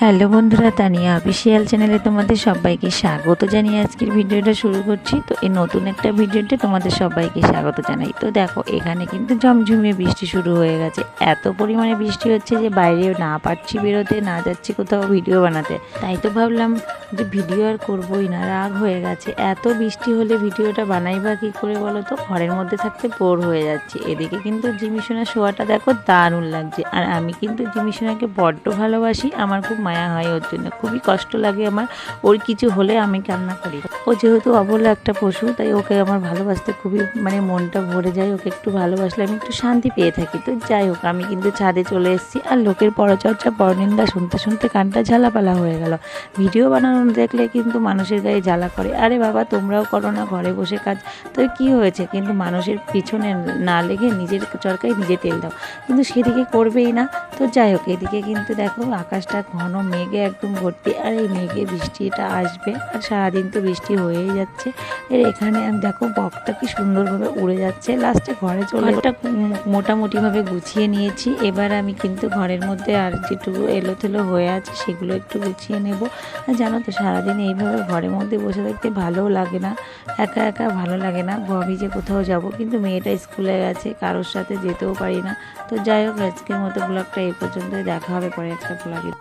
Hello বন্ধুরা, Tania official চ্যানেলে তোমাদের সবাইকে স্বাগত জানিয়ে আজকের ভিডিওটা শুরু করছি। তো এই নতুন একটা ভিডিওতে তোমাদের সবাইকে স্বাগত জানাই। তো দেখো, এখানে কিন্তু ঝমঝমিয়ে বৃষ্টি শুরু হয়ে গেছে। এত পরিমাণে বৃষ্টি হচ্ছে যে বাইরে না পারছি বেরোতে, না যাচ্ছি কোথাও ভিডিও বানাতে। তাই তো ভাবলাম যে ভিডিও আর করবোই না, রাগ হয়ে গেছে। এত বৃষ্টি হলে ভিডিওটা বানাই বা কী করে বলো তো? ঘরের মধ্যে থাকতে বোর হয়ে যাচ্ছে। এদিকে কিন্তু জিমিসোনার শোয়াটা দেখো দারুণ লাগছে। আর আমি কিন্তু জিমিসোনাকে বড্ড ভালোবাসি, আমার খুব মায়া হয় ওর জন্য, খুবই কষ্ট লাগে আমার। ওর কিছু হলে আমি কান্না করি। ও যেহেতু অবলা একটা পশু, তাই ওকে আমার ভালোবাসতে খুবই মনটা ভরে যায়। ওকে একটু ভালোবাসলে আমি একটু শান্তি পেয়ে থাকি। তো যাই হোক, আমি কিন্তু ছাদে চলে এসেছি। আর লোকের পরচর্চা পরনিন্দা শুনতে শুনতে কানটা ঝালাপালা হয়ে গেল। ভিডিও বানানো দেখলে কিন্তু মানুষের গায়ে জ্বালা করে। আরে বাবা, তোমরাও করো না ঘরে বসে কাজ, তো কি হয়েছে? কিন্তু মানুষের পিছনে না লেগে নিজের চরকায় নিজে তেল দাও। কিন্তু সেদিকে করবেই না। তো যাই হোক, এদিকে কিন্তু দেখো আকাশটা ঘন মেঘে একদম ভর্তি। আর এই মেঘে বৃষ্টিটা আসবে, আর সারাদিন তো বৃষ্টি হয়েই যাচ্ছে। এর এখানে আমি দেখো বকটা কি সুন্দরভাবে উড়ে যাচ্ছে। লাস্টে ঘরে চলে মোটামুটিভাবে গুছিয়ে নিয়েছি। এবার আমি কিন্তু ঘরের মধ্যে আর যেটুকু এলোথেলো হয়ে আছে সেগুলো একটু গুছিয়ে নেব। আর জানো তো, সারাদিন এইভাবে ঘরের মধ্যে বসে থাকতে ভালোও লাগে না, একা একা ভালো লাগে না। ভাবি যে কোথাও যাব, কিন্তু মেয়েটা স্কুলে গেছে, কারোর সাথে যেতেও পারি না। তো যাই হোক, আজকের মতো ব্লগটা এই পর্যন্তই। দেখা হবে পরে একটা ব্লগে।